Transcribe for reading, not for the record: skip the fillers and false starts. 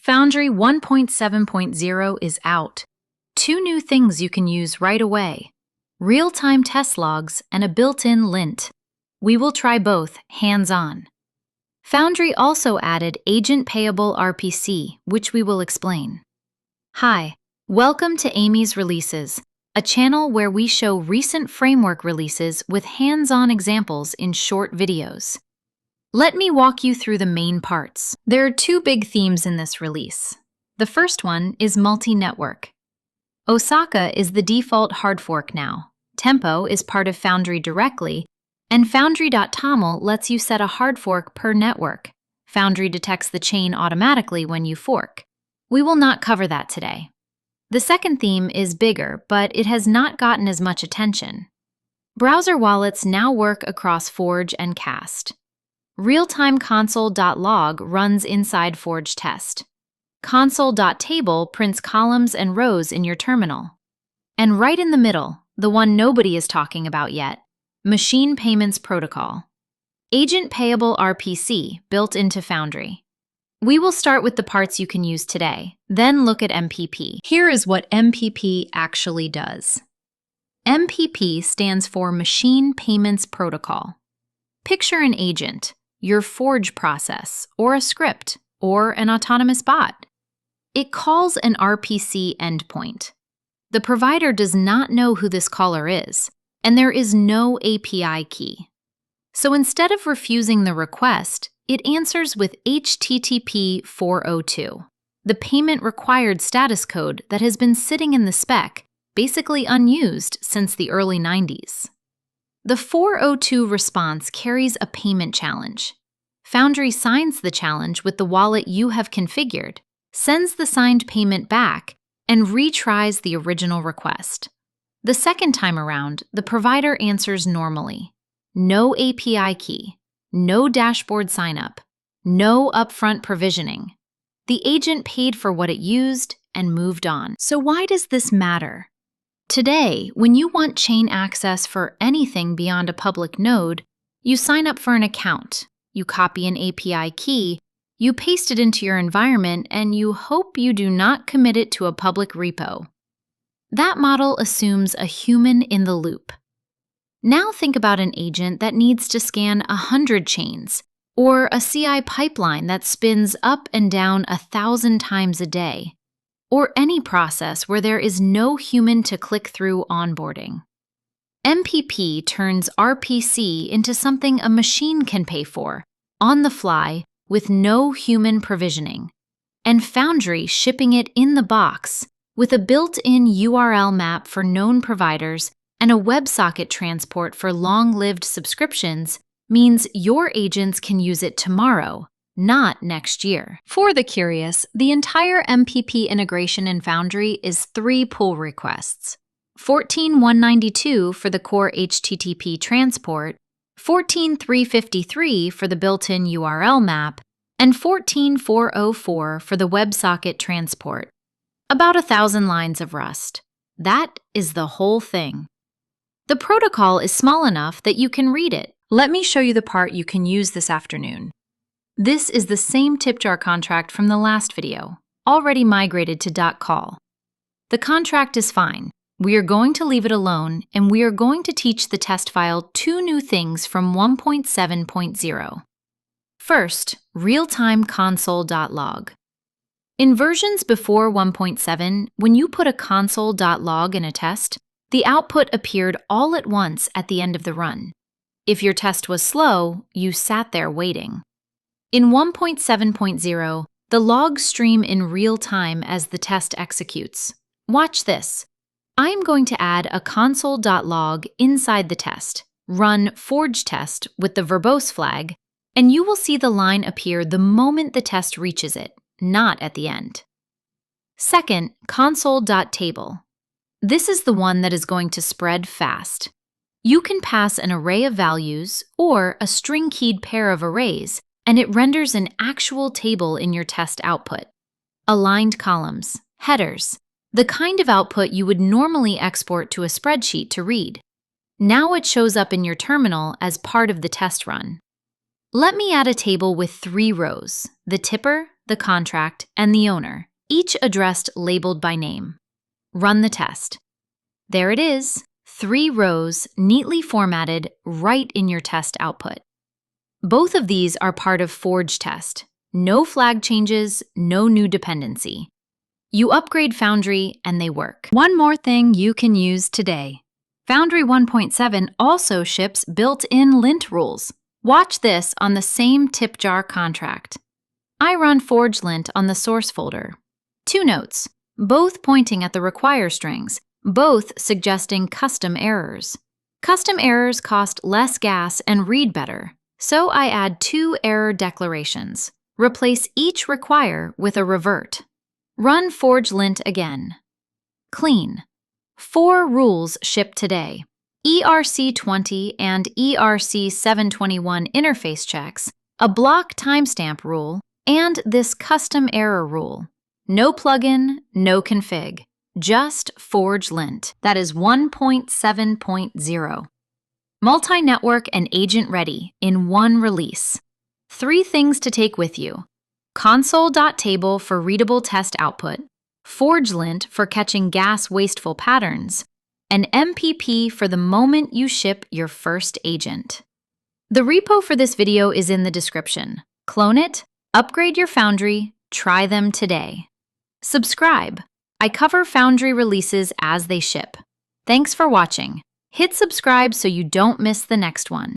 Foundry 1.7.0 is out. 2 new things you can use right away: real-time test logs and a built-in lint. We will try both hands-on. Foundry also added agent-payable RPC, which we will explain. Hi, welcome to Amy's Releases, a channel where we show recent framework releases with hands-on examples in short videos. Let me walk you through the main parts. There are 2 big themes in this release. The first one is multi-network. Osaka is the default hard fork now. Tempo is part of Foundry directly, and Foundry.toml lets you set a hard fork per network. Foundry detects the chain automatically when you fork. We will not cover that today. The second theme is bigger, but it has not gotten as much attention. Browser wallets now work across Forge and Cast. Realtime console.log runs inside Forge test. Console.table prints columns and rows in your terminal. And right in the middle, the one nobody is talking about yet, Machine Payments Protocol. Agent-payable RPC built into Foundry. We will start with the parts you can use today, then look at MPP. Here is what MPP actually does. MPP stands for Machine Payments Protocol. Picture an agent, your Forge process, or a script, or an autonomous bot. It calls an RPC endpoint. The provider does not know who this caller is, and there is no API key. So instead of refusing the request, it answers with HTTP 402, the payment required status code that has been sitting in the spec, basically unused since the early 90s. The 402 response carries a payment challenge. Foundry signs the challenge with the wallet you have configured, sends the signed payment back, and retries the original request. The second time around, the provider answers normally. No API key, no dashboard signup, no upfront provisioning. The agent paid for what it used and moved on. So why does this matter? Today, when you want chain access for anything beyond a public node, you sign up for an account, you copy an API key, you paste it into your environment, and you hope you do not commit it to a public repo. That model assumes a human in the loop. Now think about an agent that needs to scan 100 chains, or a CI pipeline that spins up and down 1,000 times a day, or any process where there is no human to click through onboarding. MPP turns RPC into something a machine can pay for, on the fly, with no human provisioning, and Foundry shipping it in the box with a built-in URL map for known providers and a WebSocket transport for long-lived subscriptions means your agents can use it tomorrow, not next year. For the curious, the entire MPP integration in Foundry is 3 pull requests: 14.192 for the core HTTP transport, 14.353 for the built-in URL map, and 14.404 for the WebSocket transport. About 1,000 lines of Rust. That is the whole thing. The protocol is small enough that you can read it. Let me show you the part you can use this afternoon. This is the same tip jar contract from the last video, already migrated to .call. The contract is fine. We are going to leave it alone, and we are going to teach the test file 2 new things from 1.7.0. First, real-time console.log. In versions before 1.7, when you put a console.log in a test, the output appeared all at once at the end of the run. If your test was slow, you sat there waiting. In 1.7.0, the logs stream in real time as the test executes. Watch this. I am going to add a console.log inside the test, run forge test with the verbose flag, and you will see the line appear the moment the test reaches it, not at the end. Second, console.table. This is the one that is going to spread fast. You can pass an array of values or a string-keyed pair of arrays, and it renders an actual table in your test output. Aligned columns, headers, the kind of output you would normally export to a spreadsheet to read. Now it shows up in your terminal as part of the test run. Let me add a table with 3 rows: the tipper, the contract, and the owner, each addressed labeled by name. Run the test. There it is, 3 rows neatly formatted right in your test output. Both of these are part of Forge test. No flag changes, no new dependency. You upgrade Foundry and they work. One more thing you can use today. Foundry 1.7 also ships built-in lint rules. Watch this on the same tip jar contract. I run Forge lint on the source folder. 2 notes, both pointing at the require strings, both suggesting custom errors. Custom errors cost less gas and read better, so I add 2 error declarations. Replace each require with a revert. Run Forge lint again. Clean. 4 rules ship today. ERC20 and ERC721 interface checks, a block timestamp rule, and this custom error rule. No plugin, no config. Just Forge lint. That is 1.7.0. Multi-network and agent ready in one release. 3 things to take with you. Console.table for readable test output, Forge lint for catching gas-wasteful patterns, and MPP for the moment you ship your first agent. The repo for this video is in the description. Clone it, upgrade your Foundry, try them today. Subscribe. I cover Foundry releases as they ship. Thanks for watching. Hit subscribe so you don't miss the next one.